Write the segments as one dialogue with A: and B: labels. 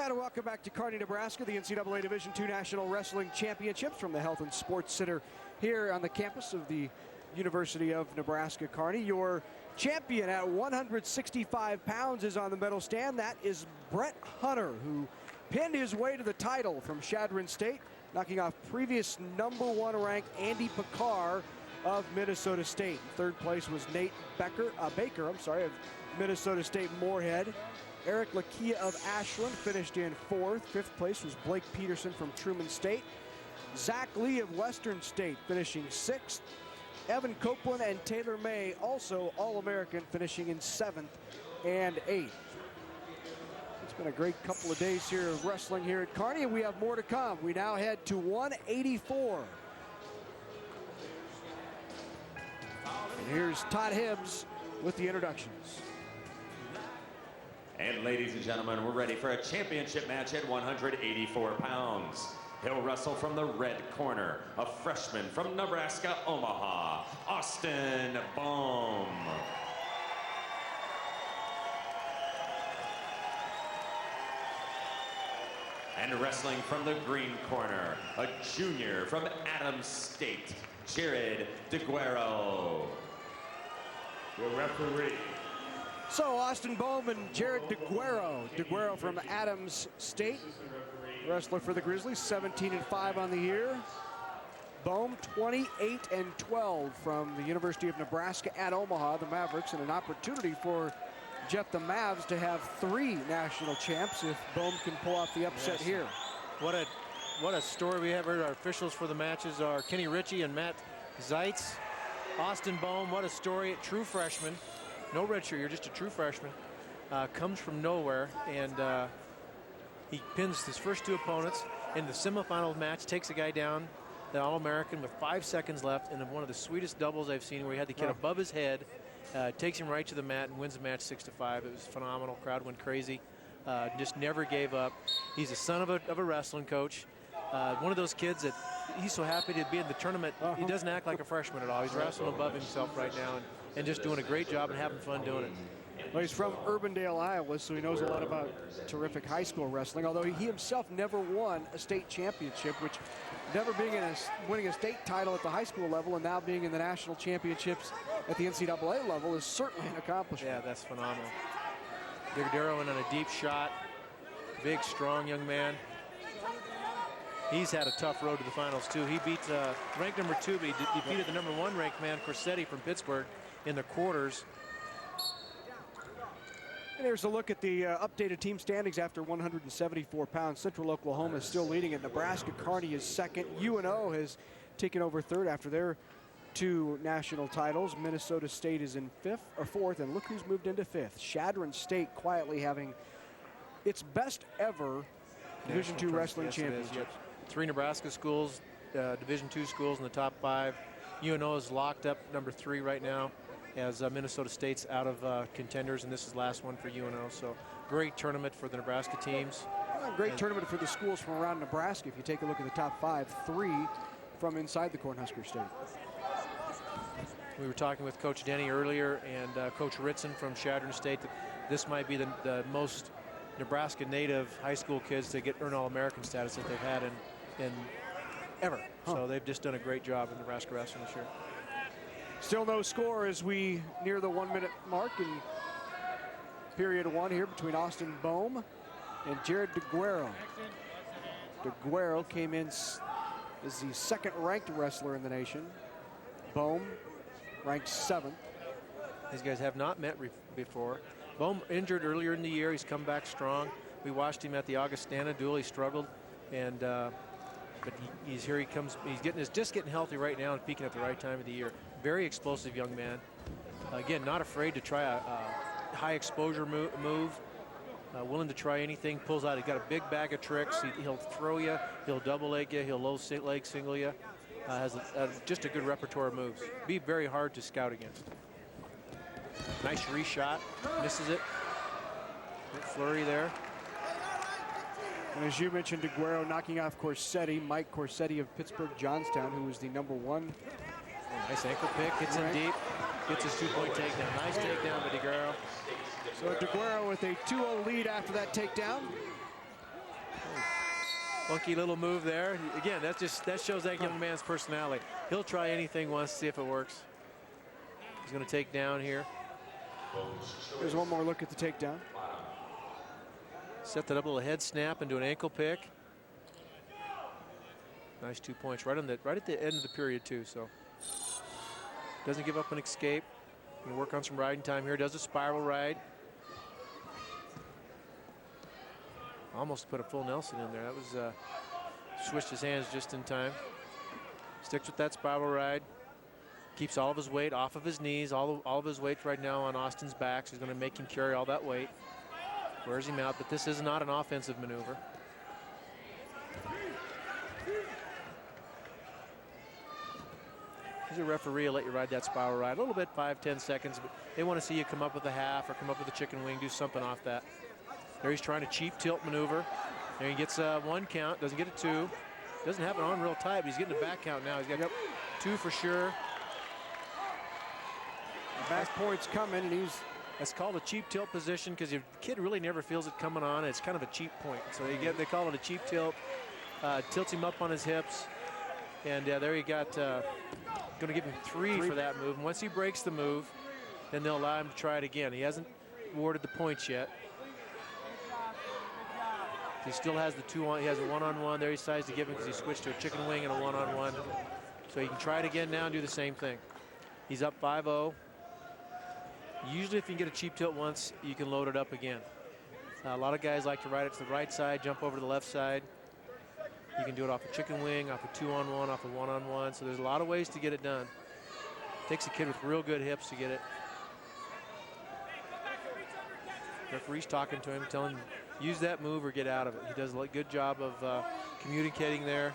A: And welcome back to Kearney, Nebraska, the NCAA Division II National Wrestling Championships from the Health and Sports Center here on the campus of the University of Nebraska Kearney. Your champion at 165 pounds is on the medal stand. That is Brett Hunter, who pinned his way to the title from Chadron State, knocking off previous #1 ranked Andy Picard of Minnesota State. Third place was Nate Baker of Minnesota State Moorhead. Eric Lakia of Ashland finished in 4th. 5th place was Blake Peterson from Truman State. Zach Lee of Western State finishing 6th. Evan Copeland and Taylor May, also All-American, finishing in 7th and 8th. It's been a great couple of days here of wrestling here at Kearney, and we have more to come. We now head to 184. And here's Todd Hibbs with the introductions.
B: And ladies and gentlemen, we're ready for a championship match at 184 pounds. He'll wrestle from the red corner, a freshman from Nebraska, Omaha, Austin Boehm. And wrestling from the green corner, a junior from Adams State, Jared Deaguero. Your referee.
A: So Austin Boehm and Jared Deaguero. Deaguero from Adams State, wrestler for the Grizzlies, 17-5 on the year. Boehm 28-12 from the University of Nebraska at Omaha, the Mavericks, and an opportunity for Jeff the Mavs to have 3 national champs if Boehm can pull off the upset here.
C: What a story we have here. Our officials for the matches are Kenny Ritchie and Matt Zeitz. Austin Boehm, what a story, a true freshman. No redshirt, you're just a true freshman. Comes from nowhere, and he pins his first 2 opponents in the semifinal match, takes a guy down, the All-American, with 5 seconds left, and one of the sweetest doubles I've seen, where he had the kid above his head, takes him right to the mat and wins the match 6-5. It was phenomenal. Crowd went crazy. Just never gave up. He's a son of a wrestling coach. One of those kids that he's so happy to be in the tournament. He doesn't act like a freshman at all. He's wrestling above himself right now and just doing a great job and having fun doing it.
A: Well, he's from Urbandale, Iowa, so he knows a lot about terrific high school wrestling, although he himself never won a state championship, which never winning a state title at the high school level and now being in the national championships at the NCAA level is certainly an accomplishment.
C: Yeah, that's phenomenal. Deaguero in on a deep shot. Big, strong young man. He's had a tough road to the finals, too. He beat ranked #2, but he defeated the #1 ranked man, Corsetti from Pittsburgh, in the quarters.
A: And here's a look at the updated team standings after 174 pounds. Central Oklahoma is still leading it. Nebraska Kearney is 2nd. UNO has taken over 3rd after their 2 national titles. Minnesota State is in 4th, and look who's moved into 5th. Chadron State quietly having its best ever Division II wrestling championship.
C: 3 Nebraska schools, Division II schools in the top 5. UNO is locked up #3 right now, as Minnesota State's out of contenders, and this is the last one for UNO. So great tournament for the Nebraska teams.
A: Great tournament for the schools from around Nebraska. If you take a look at the top 5, 3 from inside the Cornhusker State.
C: We were talking with Coach Denny earlier and Coach Ritson from Chadron State that this might be the most Nebraska native high school kids to earn All-American status that they've had in ever. So they've just done a great job in Nebraska wrestling this year.
A: Still no score as we near the 1-minute mark in period 1 here between Austin Boehm and Jared Deaguero. Deaguero came in as the 2nd-ranked wrestler in the nation. Boehm ranked 7th.
C: These guys have not met before. Boehm injured earlier in the year. He's come back strong. We watched him at the Augustana duel. He struggled, and but he's here. He comes. He's just getting healthy right now and peaking at the right time of the year. Very explosive young man. Again, not afraid to try a high exposure move. Willing to try anything. Pulls out. He's got a big bag of tricks. He'll throw you. He'll double leg you. He'll low leg single you. Has just a good repertoire of moves. Be very hard to scout against. Nice reshot. Misses it. Good flurry there.
A: And as you mentioned, Deaguero knocking off Corsetti, Mike Corsetti of Pittsburgh Johnstown, who was the #1.
C: Nice ankle pick. Gets in deep. Gets his 2-point takedown. Nice takedown by Deaguero.
A: So Deaguero with a 2-0 lead after that takedown.
C: Funky little move there. Again, that shows that young man's personality. He'll try anything once to see if it works. He's going to take down here.
A: There's one more look at the takedown.
C: Set that up, a little head snap into an ankle pick. Nice 2 points right at the end of the period too. So doesn't give up an escape. Gonna work on some riding time here. Does a spiral ride. Almost put a full Nelson in there. That was switched his hands just in time. Sticks with that spiral ride. Keeps all of his weight off of his knees. All of his weight right now on Austin's back. So he's going to make him carry all that weight. Wears him out, but this is not an offensive maneuver. He's a referee, will let you ride that spiral ride a little bit, 5-10 seconds, but they want to see you come up with a half or come up with a chicken wing, do something off that. There he's trying to cheap tilt maneuver. There he gets 1 count, doesn't get a 2. Doesn't have it on real tight, but he's getting a back count now. He's got 2 for sure.
A: Back point's coming, and
C: that's called a cheap tilt position because your kid really never feels it coming on. It's kind of a cheap point. So they call it a cheap tilt. Tilts him up on his hips. And there you got, going to give him 3 for that move. And once he breaks the move, then they'll allow him to try it again. He hasn't awarded the points yet. He still has the 2-on. He has a 1-on-1 there. He decides to give him because he switched to a chicken wing and a 1-on-1. So he can try it again now and do the same thing. He's up 5-0. Usually if you can get a cheap tilt once, you can load it up again. A lot of guys like to ride it to the right side, jump over to the left side. You can do it off a chicken wing, off a 2-on-1, off a 1-on-1. So there's a lot of ways to get it done. Takes a kid with real good hips to get it. Referee's talking to him, telling him, use that move or get out of it. He does a good job of communicating there.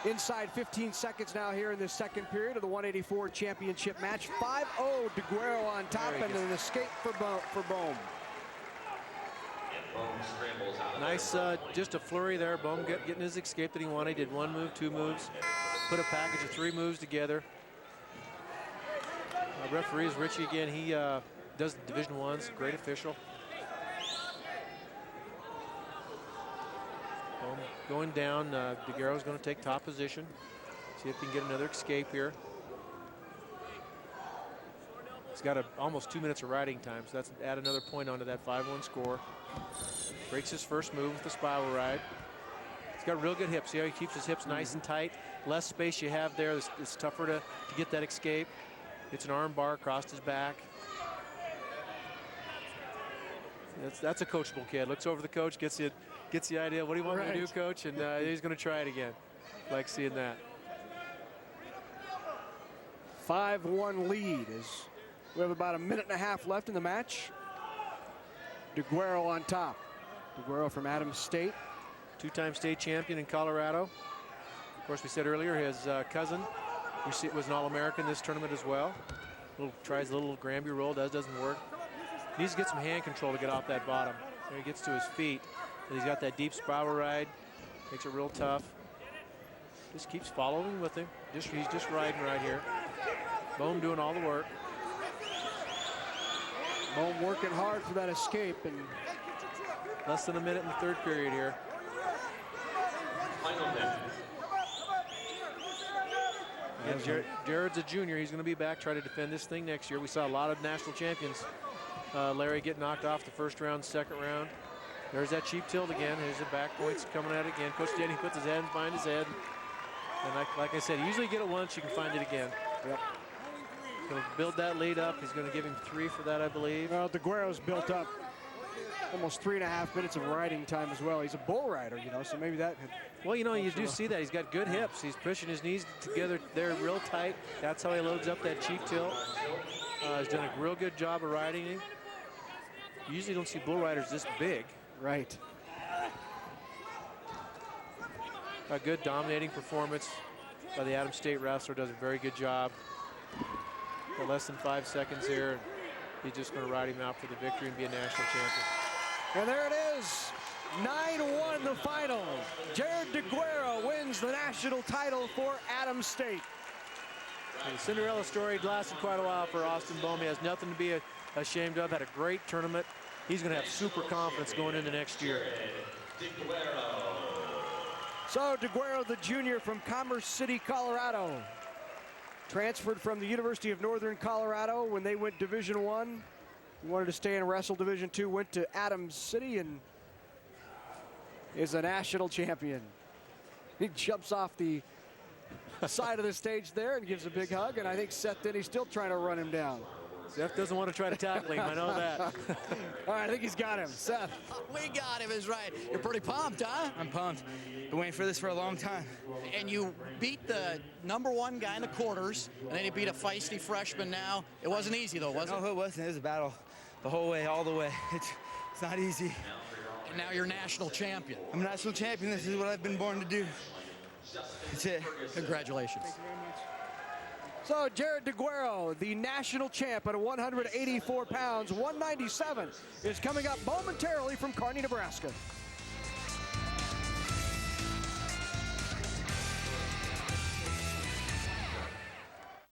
A: Inside 15 seconds now here in the second period of the 184 championship match. 5-0 Deaguero on top and an escape for Boehm.
C: Nice, just a flurry there. Boehm getting his escape that he wanted. He did 1 move, 2 moves, put a package of 3 moves together. Referee is Richie again. He does the Division I's, great official. Boehm going down. Deaguero's going to take top position. See if he can get another escape here. He's got almost 2 minutes of riding time, so that's add another point onto that 5-1 score. Breaks his first move with the spiral ride. He's got real good hips. See how he keeps his hips nice and tight. Less space you have there, it's tougher to get that escape. It's an arm bar across his back. That's a coachable kid. Looks over the coach, gets the idea. What do you want me to do, coach? And he's going to try it again. Like seeing that.
A: 5-1 lead as we have about a minute and a half left in the match. Deaguero on top. Deaguero from Adams State.
C: 2-time state champion in Colorado. Of course, we said earlier his cousin was an All-American this tournament as well. Tries a little Granby roll, doesn't work. Needs to get some hand control to get off that bottom. There he gets to his feet. And he's got that deep spiral ride. Makes it real tough. Just keeps following with him. He's just riding right here. Boehm doing all the work.
A: Boehm working hard for that escape, and
C: less than a minute in the third period here. And Jared's a junior. He's going to be back, try to defend this thing next year. We saw a lot of national champions. Larry get knocked off the first round, second round. There's that cheap tilt again. There's the back points coming at it again. Coach Denny puts his hands behind his head. And like I said, you usually get it once, you can find it again.
A: Yep.
C: Going to build that lead up. He's going to give him 3 for that, I believe.
A: Well, Deaguero's built up almost 3.5 minutes of riding time as well. He's a bull rider, so maybe that could...
C: Well, you do see that. He's got good hips. He's pushing his knees together there real tight. That's how he loads up that cheek tilt. He's done a real good job of riding him. You usually don't see bull riders this big.
A: Right.
C: A good dominating performance by the Adams State wrestler. Does a very good job. For less than 5 seconds here. He's just going to ride him out for the victory and be a national champion.
A: And there it is. 9-1 the final. Jared Deaguero wins the national title for Adams State.
C: And the Cinderella story lasted quite a while for Austin Boehm. He has nothing to be ashamed of. Had a great tournament. he's going to have super confidence going into next year.
A: So Deaguero, the junior from Commerce City, Colorado, transferred from the University of Northern Colorado when they went Division I. He wanted to stay and wrestle Division II, went to Adams City and is a national champion. He jumps off the side of the stage there and gives a big hug, and I think Seth Denny's still trying to run him down.
C: Seth doesn't want to try to tackle him, I know that.
A: All right, I think he's got him. Seth.
D: We got him, is right. You're pretty pumped, huh?
E: I'm pumped. Been waiting for this for a long time.
D: And you beat the #1 guy in the quarters, and then you beat a feisty freshman now. It wasn't easy, though, was it?
E: No, it wasn't. It was a battle the whole way, all the way. It's not easy.
D: And now you're national champion.
E: I'm a national champion. This is what I've been born to do. That's it.
D: Congratulations.
A: So Jared Deaguero, the national champ at 184 pounds, 197, is coming up momentarily from Kearney, Nebraska.